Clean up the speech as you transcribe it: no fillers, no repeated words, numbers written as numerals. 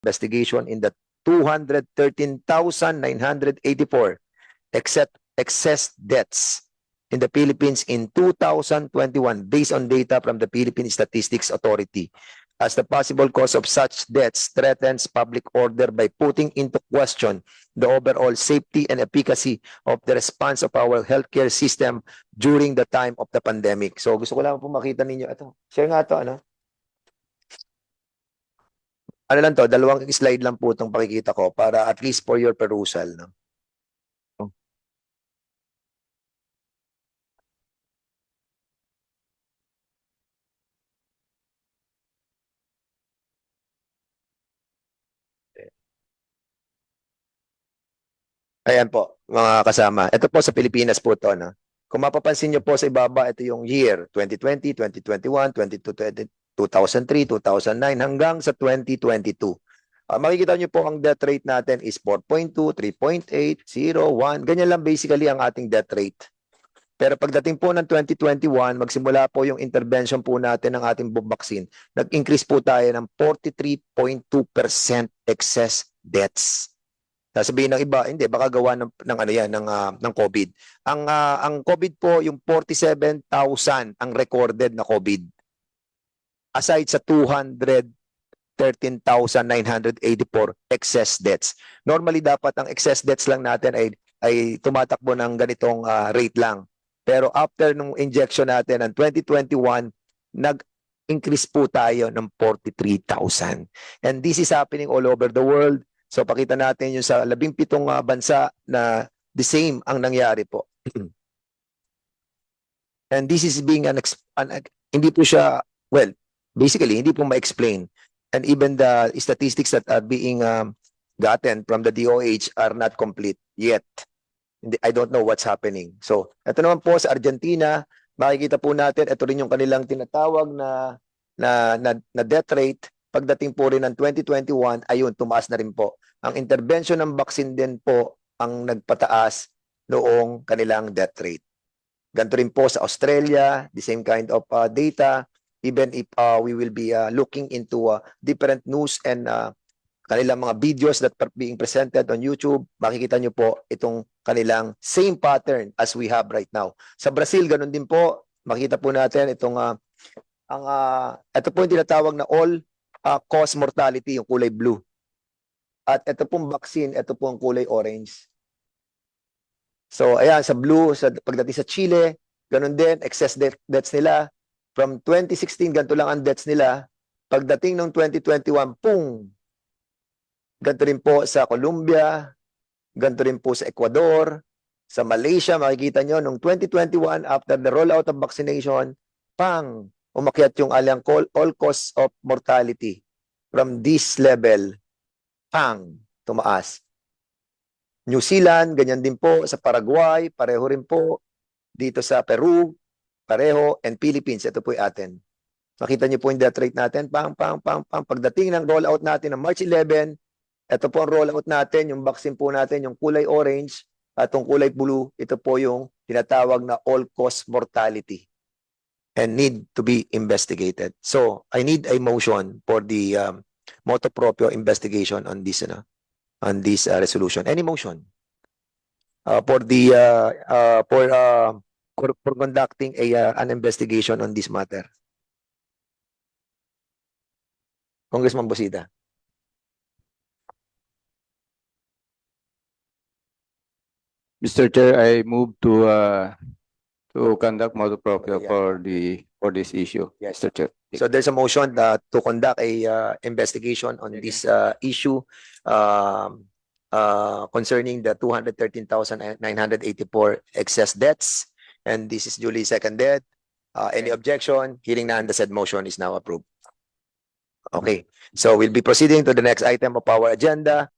investigation in the 213,984 excess deaths in the Philippines in 2021 based on data from the Philippine Statistics Authority, as the possible cause of such deaths threatens public order by putting into question the overall safety and efficacy of the response of our healthcare system during the time of the pandemic. So gusto ko lang po makita ninyo ito. Share nga ito, ano? Ano lang to, dalawang slide lang po itong pakikita ko para at least for your perusal, no? Ayan po, mga kasama. Ito po sa Pilipinas po to, no? Kung mapapansin nyo po sa ibaba, ito yung year 2020, 2021, 2003, 2009 hanggang sa 2022. Makikita nyo po ang death rate natin is 4.2, 3.8, 0, 1. Ganyan lang basically ang ating death rate. Pero pagdating po ng 2021, magsimula po yung intervention po natin ng ating vaccine. Nag-increase po tayo ng 43.2% excess deaths. Sasabihin ng iba, hindi, baka gawa ng ano yan, ng COVID. Ang COVID po, yung 47,000 ang recorded na COVID. Aside sa 213,984 excess deaths. Normally, dapat ang excess deaths lang natin ay tumatakbo ng ganitong rate lang. Pero after nung injection natin ng 2021, nag-increase po tayo ng 43,000. And this is happening all over the world. So pakita natin yung sa 17 bansa na the same ang nangyari po. And this is being hindi po siya, well, basically hindi po ma-explain. And even the statistics that are being gotten from the DOH are not complete yet. I don't know what's happening. So ito naman po sa Argentina, makikita po natin, ito rin yung kanilang tinatawag na death rate. Pagdating po rin ng 2021, ayun, tumaas na rin po. Ang intervention ng vaccine din po ang nagpataas noong kanilang death rate. Ganito rin po sa Australia, the same kind of data, even if we will be looking into different news and kanilang mga videos that are being presented on YouTube, makikita nyo po itong kanilang same pattern as we have right now. Sa Brazil, ganun din po, makikita po natin itong ito po yung tinatawag na all-cause mortality, yung kulay blue. At ito pong vaccine, ito po ang kulay orange. So, ayan, sa blue, pagdating sa Chile, ganun din, excess deaths nila. From 2016, ganito lang ang deaths nila. Pagdating ng 2021, pung! Ganito rin po sa Colombia, ganito rin po sa Ecuador, sa Malaysia, makikita nyo, noong 2021, after the rollout of vaccination, pang! Umakyat yung all cause of mortality from this level, pang! Tumaas. New Zealand, ganyan din po. Sa Paraguay, pareho rin po. Dito sa Peru, pareho. And Philippines, ito po yung atin. Makita niyo po yung death rate natin. Pang. Pagdating ng rollout natin ng March 11, ito po ang rollout natin, yung vaccine po natin, yung kulay orange at yung kulay blue, ito po yung tinatawag na all-cause mortality and need to be investigated. So, I need a motion for the motu proprio investigation on this, on this resolution. Any motion for conducting an investigation on this matter? Congressman Busita. Mr. Chair, I move to conduct motu proprio for this issue. Yes. Mr. Chair. So there's a motion to conduct a investigation on this issue concerning the 213,984 excess deaths, and this is duly seconded. Any objection? Hearing none, the said motion is now approved. Okay, so we'll be proceeding to the next item of our agenda.